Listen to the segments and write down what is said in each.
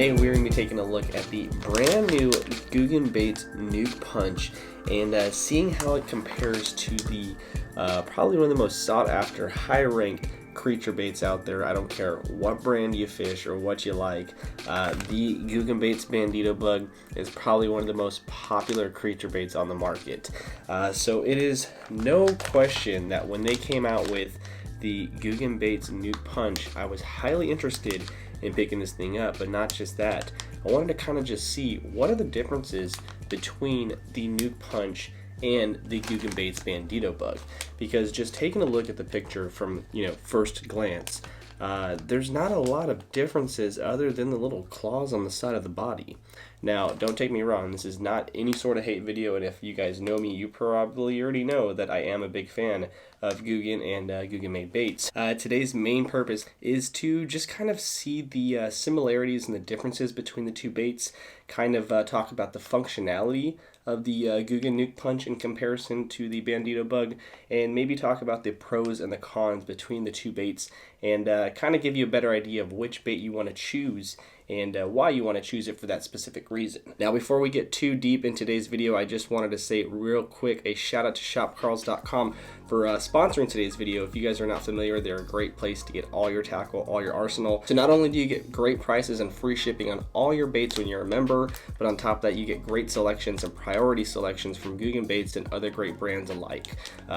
Today we're going to be taking a look at the brand new Googan Baits Nuke Punch and seeing how it compares to the probably one of the most sought after high ranked creature baits out there. I don't care what brand you fish or what you like. The Googan Baits Bandito bug is probably one of the most popular creature baits on the market. So it is no question that when they came out with the Googan Baits Nuke Punch, I was highly interested in picking this thing up. But not just that, I wanted to kind of just see what are the differences between the Nuke Punch and the Googan Baits Bandito bug, because just taking a look at the picture from first glance, there's not a lot of differences other than the little claws on the side of the body. Now, don't take me wrong, this is not any sort of hate video, and if you guys know me, you probably already know that I am a big fan of Googan and Googan made baits. Today's main purpose is to just kind of see the similarities and the differences between the two baits, kind of talk about the functionality of the Googan Nuke Punch in comparison to the Bandito bug, and maybe talk about the pros and the cons between the two baits, and kind of give you a better idea of which bait you want to choose and why you want to choose it for that specific reason. Now, before we get too deep in today's video, I just wanted to say real quick a shout out to shopkarls.com for sponsoring today's video. If you guys are not familiar, they're a great place to get all your tackle, all your arsenal. So not only do you get great prices and free shipping on all your baits when you're a member, but on top of that, you get great selections and priority selections from Googan Baits and other great brands alike.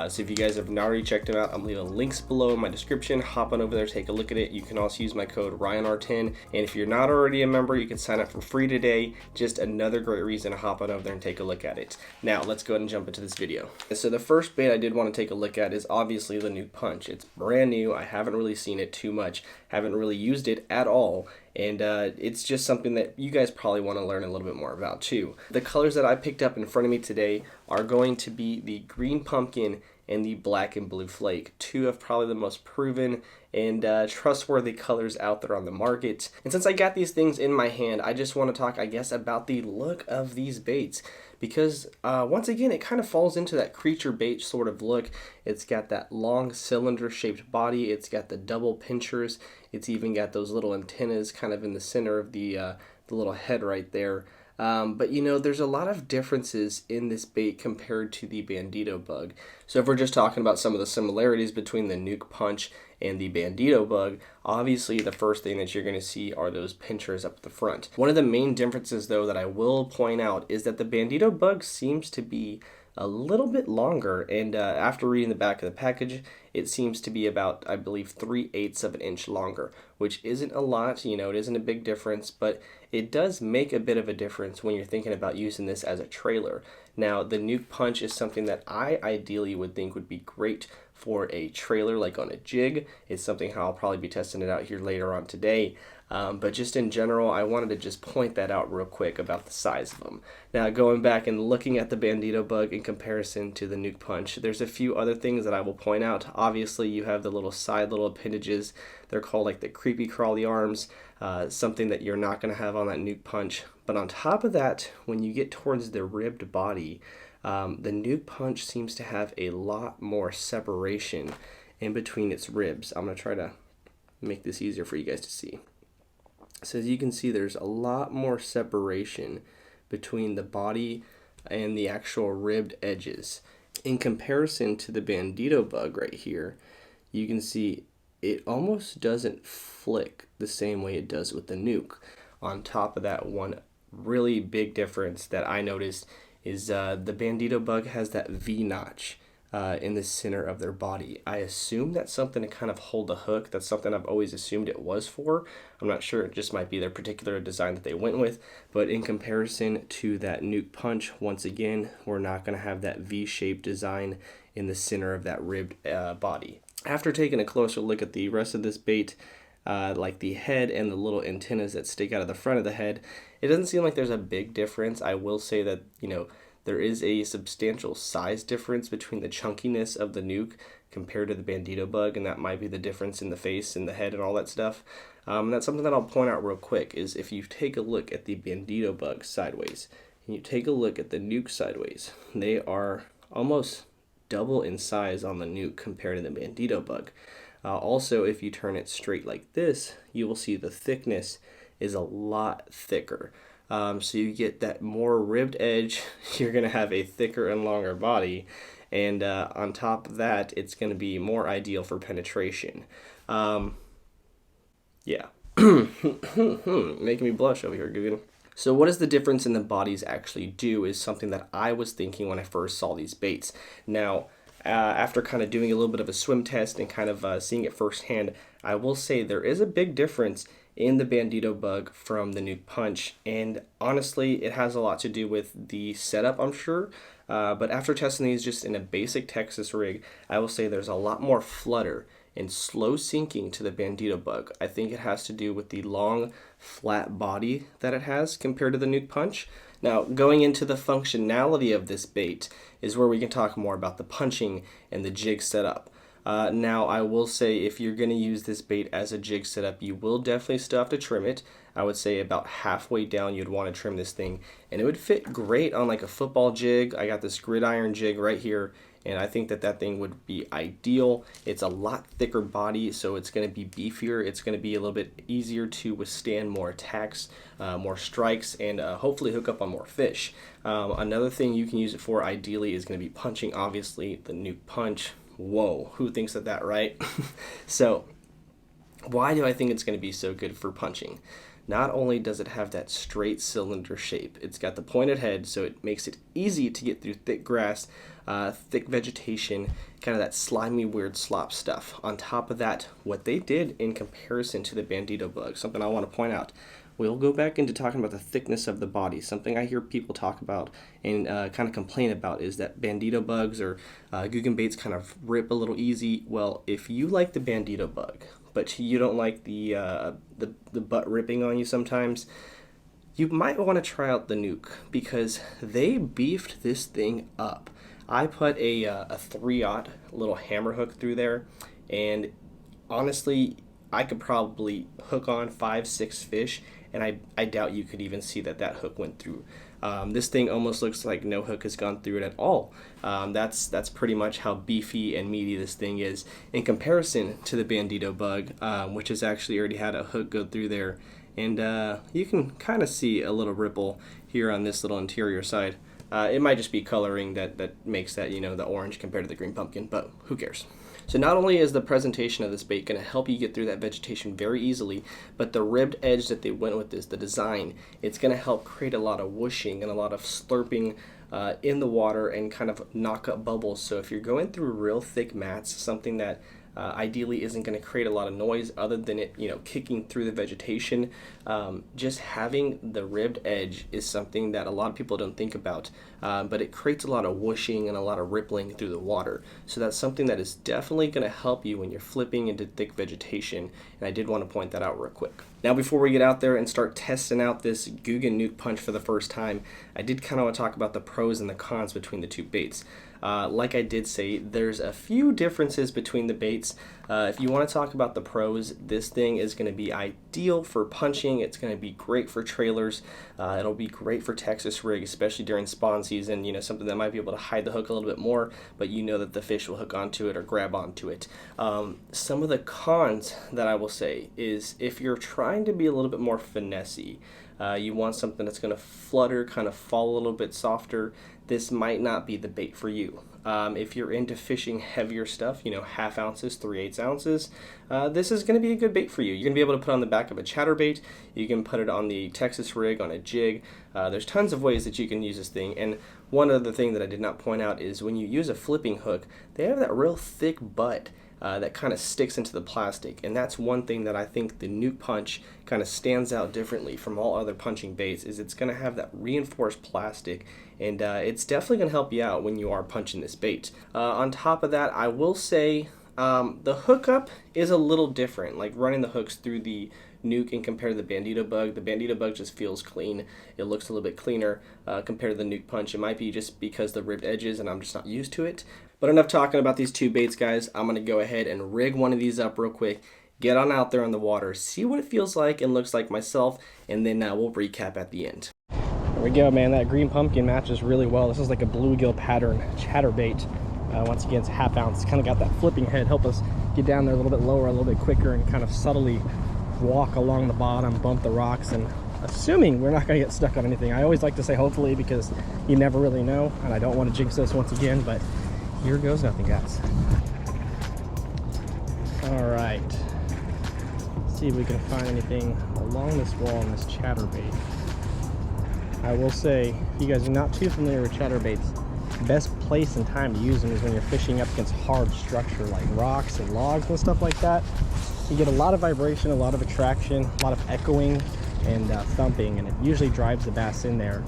So if you guys have not already checked them out, I'm leaving links below in my description. Hop on over there, take a look at it. You can also use my code RyanR10, and if you're not already a member, you can sign up for free today. Just another great reason to hop on over there and take a look at it. Now, let's go ahead and jump into this video. So the first bait I did want to take a look at is obviously the Nuke Punch. It's brand new. I haven't really seen it too much, haven't really used it at all, and it's just something that you guys probably want to learn a little bit more about too. The colors that I picked up in front of me today are going to be the green pumpkin and the black and blue flake, two of probably the most proven and trustworthy colors out there on the market. And since I got these things in my hand, I just want to talk, I guess, about the look of these baits, because once again, it kind of falls into that creature bait sort of look. It's got that long cylinder shaped body, it's got the double pinchers, it's even got those little antennas kind of in the center of the little head right there. But there's a lot of differences in this bait compared to the Bandito bug. So if we're just talking about some of the similarities between the Nuke Punch and the Bandito bug, obviously the first thing that you're going to see are those pinchers up the front. One of the main differences though that I will point out is that the Bandito bug seems to be a little bit longer, and after reading the back of the package, it seems to be about, I believe, 3/8 of an inch longer, which isn't a lot, it isn't a big difference, but it does make a bit of a difference when you're thinking about using this as a trailer. Now, the Nuke Punch is something that I ideally would think would be great for a trailer, like on a jig. It's something how I'll probably be testing it out here later on today. But just in general, I wanted to just point that out real quick about the size of them. Now, going back and looking at the Bandito bug in comparison to the Nuke Punch, there's a few other things that I will point out. Obviously, you have the little appendages. They're called like the creepy crawly arms, something that you're not going to have on that Nuke Punch. But on top of that, when you get towards the ribbed body, the Nuke Punch seems to have a lot more separation in between its ribs. I'm going to try to make this easier for you guys to see. So as you can see, there's a lot more separation between the body and the actual ribbed edges. In comparison to the Bandito bug right here, you can see it almost doesn't flick the same way it does with the Nuke. On top of that, one really big difference that I noticed is the Bandito bug has that V-notch in the center of their body. I assume that's something to kind of hold a hook. That's something I've always assumed it was for. I'm not sure, it just might be their particular design that they went with, but in comparison to that Nuke Punch, once again, we're not going to have that V-shaped design in the center of that ribbed body. After taking a closer look at the rest of this bait, like the head and the little antennas that stick out of the front of the head, it doesn't seem like there's a big difference. I will say that, there is a substantial size difference between the chunkiness of the Nuke compared to the Bandito bug, and that might be the difference in the face and the head and all that stuff. That's something that I'll point out real quick, is if you take a look at the Bandito bug sideways, and you take a look at the Nuke sideways, they are almost double in size on the Nuke compared to the Bandito bug. Also, if you turn it straight like this, you will see the thickness is a lot thicker. So you get that more ribbed edge. You're going to have a thicker and longer body. And on top of that, it's going to be more ideal for penetration. Yeah. Making me blush over here, Googan. So what does the difference in the bodies actually do is something that I was thinking when I first saw these baits. Now, after kind of doing a little bit of a swim test and kind of seeing it firsthand, I will say there is a big difference in the Bandito bug from the Nuke Punch, and honestly it has a lot to do with the setup, I'm sure, but after testing these just in a basic Texas rig, I will say there's a lot more flutter and slow sinking to the Bandito bug. I think it has to do with the long flat body that it has compared to the Nuke Punch. Now, going into the functionality of this bait is where we can talk more about the punching and the jig setup. Now, I will say if you're going to use this bait as a jig setup, you will definitely still have to trim it. I would say about halfway down you'd want to trim this thing, and it would fit great on like a football jig. I got this gridiron jig right here, and I think that that thing would be ideal. It's a lot thicker body, so it's going to be beefier. It's going to be a little bit easier to withstand more attacks, more strikes, and hopefully hook up on more fish. Another thing you can use it for ideally is going to be punching, obviously, the Nuke Punch. Whoa, who thinks of that, right? So why do I think it's going to be so good for punching? Not only does it have that straight cylinder shape, it's got the pointed head, so it makes it easy to get through thick grass, thick vegetation, kind of that slimy, weird slop stuff. On top of that, what they did in comparison to the Bandito bug, something I want to point out, we'll go back into talking about the thickness of the body. Something I hear people talk about and kind of complain about is that Bandito bugs or Googan baits kind of rip a little easy. Well, if you like the Bandito bug, but you don't like the butt ripping on you sometimes, you might want to try out the Nuke because they beefed this thing up. I put a 3/0 little hammer hook through there, and honestly, I could probably hook on 5-6 fish, and I doubt you could even see that hook went through. This thing almost looks like no hook has gone through it at all. That's pretty much how beefy and meaty this thing is in comparison to the Bandito bug, which has actually already had a hook go through there. And you can kind of see a little ripple here on this little interior side. It might just be coloring that makes that, the orange compared to the green pumpkin, but who cares? So not only is the presentation of this bait going to help you get through that vegetation very easily, but the ribbed edge that they went with is the design. It's going to help create a lot of whooshing and a lot of slurping in the water and kind of knock up bubbles. So if you're going through real thick mats, something that ideally isn't going to create a lot of noise other than it kicking through the vegetation, just having the ribbed edge is something that a lot of people don't think about, but it creates a lot of whooshing and a lot of rippling through the water. So that's something that is definitely going to help you when you're flipping into thick vegetation, and I did want to point that out real quick. Now, before we get out there and start testing out this Googan Nuke Punch for the first time, I did kind of want to talk about the pros and the cons between the two baits. Like I did say, there's a few differences between the baits. If you want to talk about the pros, this thing is going to be ideal for punching. It's going to be great for trailers. It'll be great for Texas rig, especially during spawn season. Something that might be able to hide the hook a little bit more, but that the fish will hook onto it or grab onto it. Some of the cons that I will say is if you're trying to be a little bit more finessey, you want something that's going to flutter, kind of fall a little bit softer, this might not be the bait for you. If you're into fishing heavier stuff, 1/2 ounces, 3/8 ounces, this is going to be a good bait for you. You're going to be able to put on the back of a chatterbait. You can put it on the Texas rig, on a jig. There's tons of ways that you can use this thing. And one other thing that I did not point out is when you use a flipping hook, they have that real thick butt that kind of sticks into the plastic, and that's one thing that I think the Nuke Punch kind of stands out differently from all other punching baits, is it's going to have that reinforced plastic, and it's definitely going to help you out when you are punching this bait. On top of that, I will say the hookup is a little different, like running the hooks through the Nuke and compared to the Bandito bug. The Bandito bug just feels clean. It looks a little bit cleaner compared to the Nuke Punch. It might be just because the ribbed edges and I'm just not used to it. But enough talking about these two baits, guys. I'm going to go ahead and rig one of these up real quick, get on out there on the water, see what it feels like and looks like myself, and then we'll recap at the end. There we go, man. That green pumpkin matches really well. This is like a bluegill pattern chatterbait. Once again, it's 1/2 ounce. It's kind of got that flipping head, help us get down there a little bit lower, a little bit quicker, and kind of subtly walk along the bottom, bump the rocks, and assuming we're not going to get stuck on anything. I always like to say hopefully, because you never really know, and I don't want to jinx this once again, but here goes nothing, guys. All right, let's see if we can find anything along this wall in this chatterbait. I will say, if you guys are not too familiar with chatterbaits, the best place and time to use them is when you're fishing up against hard structure like rocks and logs and stuff like that. You get a lot of vibration, a lot of attraction, a lot of echoing and thumping, and it usually drives the bass in there.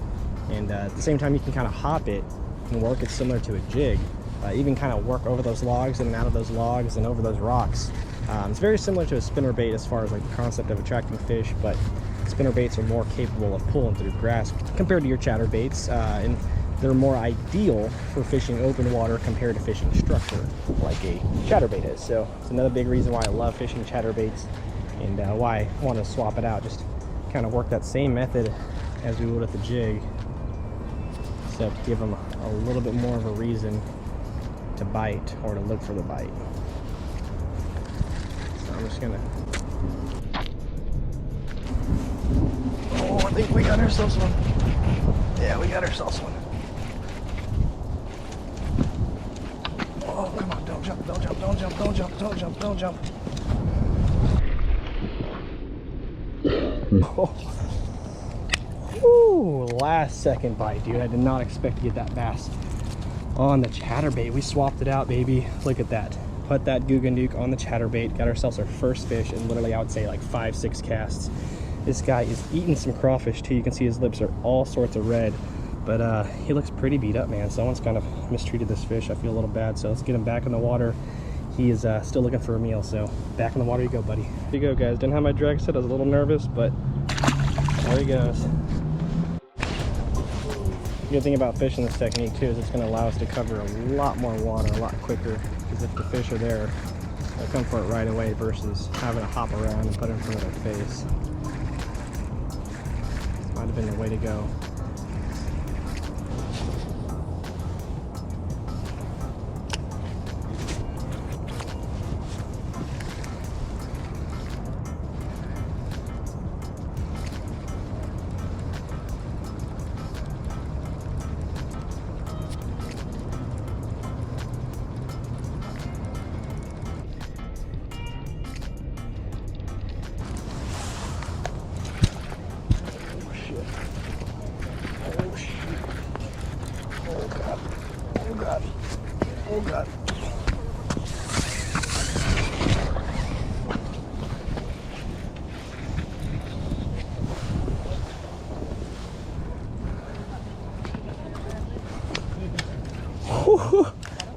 And at the same time, you can kind of hop it and work it similar to a jig. Even kind of work over those logs and out of those logs and over those rocks. It's very similar to a spinnerbait as far as like the concept of attracting fish, but spinnerbaits are more capable of pulling through grass compared to your chatterbaits, and they're more ideal for fishing open water compared to fishing structure like a chatterbait is. So it's another big reason why I love fishing chatterbaits, and why I want to swap it out. Just kind of work that same method as we would with the jig, except give them a little bit more of a reason to bite or to look for the bite. So I'm just gonna, oh, I think we got ourselves one. Yeah, we got ourselves one. Oh, come on, don't jump, don't jump, don't jump, don't jump, don't jump, don't jump. Oh. Ooh, last second bite, dude. I did not expect to get that bass on the chatterbait. We swapped it out, baby. Look at that. Put that Googan Nuke on the chatterbait. Got ourselves our first fish in literally, I would say, like 5-6 casts. This guy is eating some crawfish too. You can see his lips are all sorts of red, but he looks pretty beat up, man. Someone's kind of mistreated this fish. I feel a little bad, so let's get him back in the water. He is still looking for a meal, so back in the water you go, buddy. Here you go, guys. Didn't have my drag set. I was a little nervous, but there he goes. The good thing about fishing this technique too is it's going to allow us to cover a lot more water a lot quicker, because if the fish are there, they'll come for it right away versus having to hop around and put it in front of their face. Might have been the way to go. Oh God.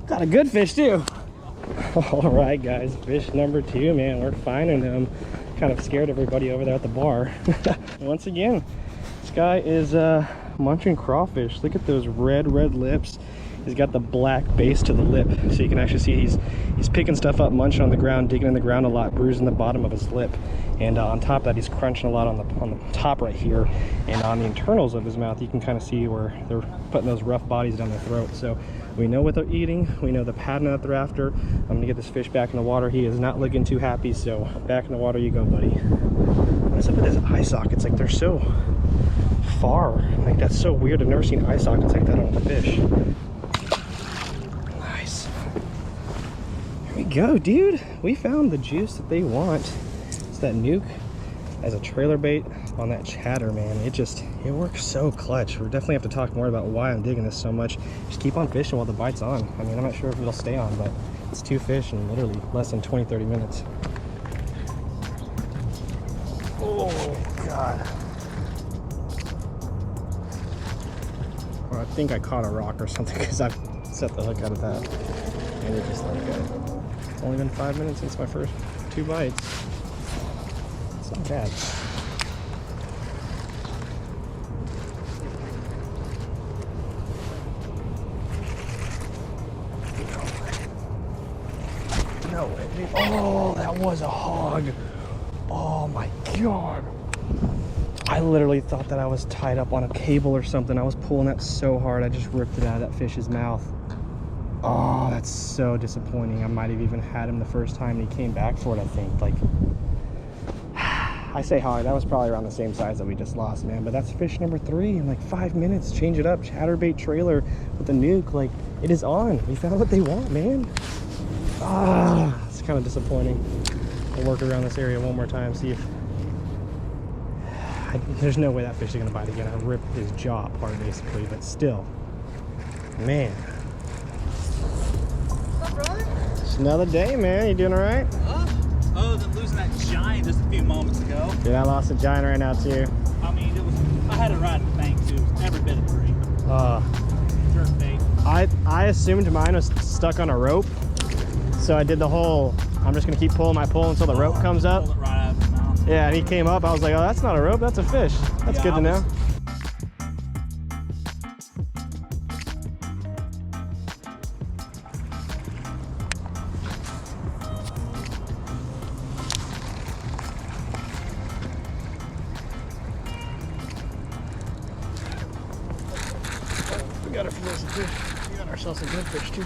Got a good fish too. All right, guys, fish number 2, man. We're finding them. Kind of scared everybody over there at the bar. Once again, this guy is munching crawfish. Look at those red lips. He's got the black base to the lip, so you can actually see he's picking stuff up, munching on the ground, digging in the ground a lot, bruising the bottom of his lip, and on top of that he's crunching a lot on the top right here, and on the internals of his mouth you can kind of see where they're putting those rough bodies down their throat. So we know what they're eating, we know the pattern that they're after. I'm gonna get this fish back in the water. He is not looking too happy, so back in the water you go, buddy. What's up with his eye sockets? Like, they're so far. Like, that's so weird. I've never seen eye sockets like that on a fish. Here we go, dude. We found the juice that they want. It's that Nuke as a trailer bait on that chatter, man. It works so clutch. We'll definitely have to talk more about why I'm digging this so much. Just keep on fishing while the bite's on. I mean, I'm not sure if it'll stay on, but it's 2 fish in literally less than 20-30 minutes. Oh God. Well, I think I caught a rock or something, because I've set the hook out of that, and it just like it's only been 5 minutes since my first 2 bites. It's not bad. No way. Oh, that was a hog. Oh my God. I literally thought that I was tied up on a cable or something. I was pulling that so hard, I just ripped it out of that fish's mouth. Oh, that's so disappointing. I might have even had him the first time and he came back for it, I think. Like, I say hard, that was probably around the same size that we just lost, man. But that's fish number 3 in like 5 minutes. Change it up. Chatterbait trailer with the nuke. Like, it is on. We found what they want, man. Ah, it's kind of disappointing. I'll work around this area one more time, see if... there's no way that fish is going to bite again. I ripped his jaw apart, basically, but still. Man. What's up, brother? It's another day, man. You doing all right? Other than losing that giant just a few moments ago. Dude, I lost a giant right now, too. I mean, I had to ride the bank, too. Every bit of 3. Jerk bait. I assumed mine was stuck on a rope, so I did the whole, I'm just gonna keep pulling my pole until the rope comes up. Pull it right out of his mouth. Yeah, and he came up, I was like, oh, that's not a rope, that's a fish. That's good to know. We got a few fish. We got ourselves some good fish too.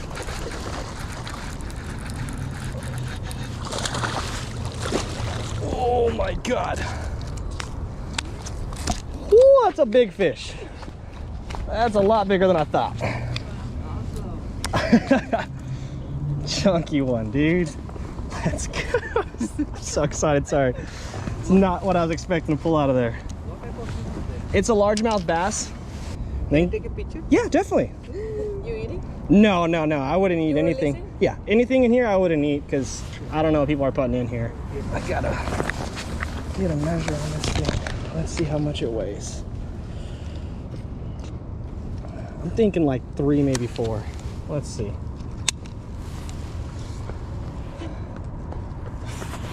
Oh my god. Ooh, that's a big fish. That's a lot bigger than I thought. Chunky one, dude. Let's go. I'm so excited, sorry. It's not what I was expecting to pull out of there. It's a largemouth bass. Take a picture? Yeah, definitely. You eating? No, I wouldn't eat You anything. listen? Yeah, anything in here I wouldn't eat because I don't know what people are putting in here. I gotta get a measure on this thing. Let's see how much it weighs. I'm thinking like 3, maybe 4. Let's see.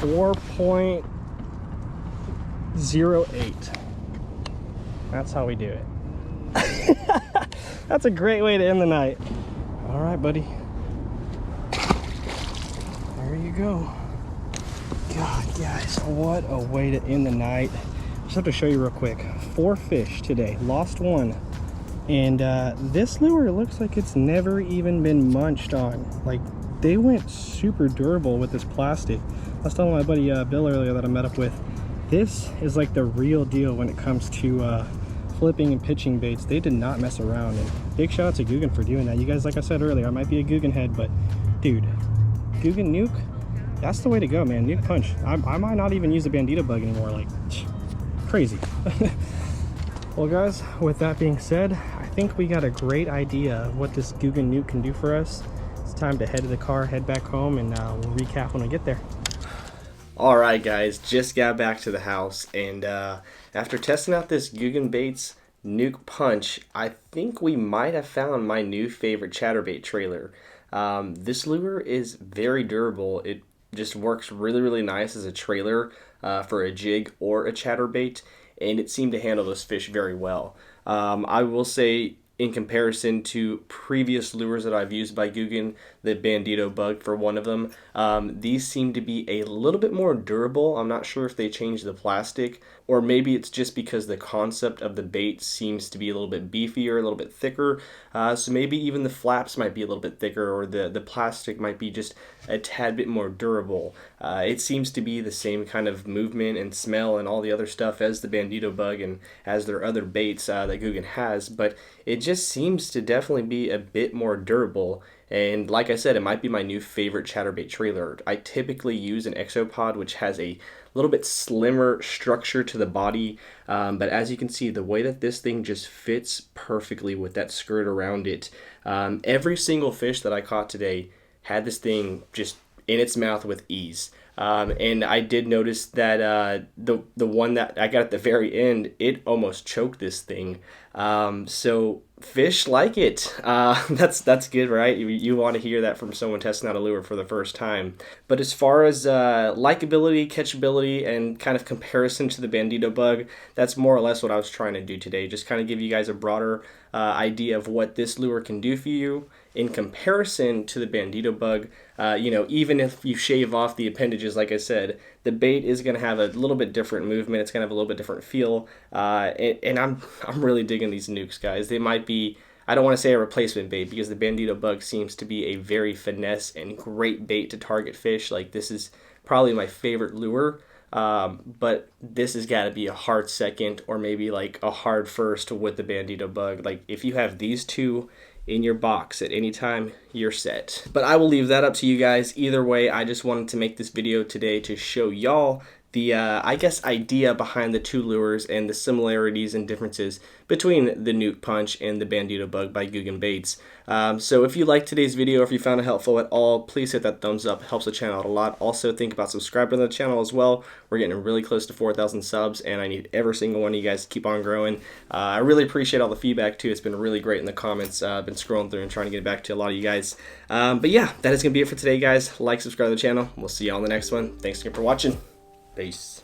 4.08. That's how we do it. That's a great way to end the night. All right, buddy. There you go. God, guys, what a way to end the night. Just have to show you real quick. 4 fish today, lost 1. And this lure looks like it's never even been munched on. Like, they went super durable with this plastic. I was telling my buddy Bill earlier that I met up with, this is like the real deal when it comes to flipping and pitching baits. They did not mess around, and big shout out to Googan for doing that. You guys, like I said earlier, I might be a Googan head, but dude, Googan nuke, that's the way to go, man. Nuke punch. I might not even use the Bandito bug anymore. Like, crazy. Well, guys, with that being said, I think we got a great idea of what this Googan nuke can do for us. It's time to head to the car, head back home, and we'll recap when we get there. Alright guys, just got back to the house, and after testing out this Googan Baits Nuke Punch, I think we might have found my new favorite chatterbait trailer. This lure is very durable. It just works really nice as a trailer for a jig or a chatterbait, and it seemed to handle those fish very well. I will say, in comparison to previous lures that I've used by Googan, the Bandito bug for one of them, these seem to be a little bit more durable. I'm not sure if they changed the plastic, or maybe it's just because the concept of the bait seems to be a little bit beefier, a little bit thicker, so maybe even the flaps might be a little bit thicker, or the plastic might be just a tad bit more durable. It seems to be the same kind of movement and smell and all the other stuff as the Bandito bug and as their other baits that Googan has, but it just seems to definitely be a bit more durable. And like I said, it might be my new favorite chatterbait trailer. I typically use an exopod, which has a little bit slimmer structure to the body, but as you can see, the way that this thing just fits perfectly with that skirt around it. Every single fish that I caught today had this thing just in its mouth with ease. And I did notice that the one that I got at the very end, it almost choked this thing. So fish like it. That's good, right? You want to hear that from someone testing out a lure for the first time. But as far as likability, catchability, and kind of comparison to the Bandito bug, that's more or less what I was trying to do today. Just kind of give you guys a broader idea of what this lure can do for you in comparison to the Bandito bug. You know, even if you shave off the appendages, like I said, the bait is going to have a little bit different movement. It's going to have a little bit different feel. And I'm really digging these nukes, guys. They might be, I don't want to say a replacement bait, because the Bandito bug seems to be a very finesse and great bait to target fish. Like, this is probably my favorite lure But this has got to be a hard second, or maybe like a hard first with the Bandito bug. Like if you have these two in your box at any time, you're set. But I will leave that up to you guys. Either way, I just wanted to make this video today to show y'all the I guess idea behind the two lures and the similarities and differences between the Nuke Punch and the Bandito bug by Googan Baits. So if you liked today's video, if you found it helpful at all, please hit that thumbs up. It helps the channel out a lot. Also think about subscribing to the channel as well. We're getting really close to 4,000 subs, and I need every single one of you guys to keep on growing. I really appreciate all the feedback too. It's been really great in the comments. I've been scrolling through and trying to get back to a lot of you guys. But yeah, that is going to be it for today, guys. Like, subscribe to the channel. We'll see you all in the next one. Thanks again for watching. Peace.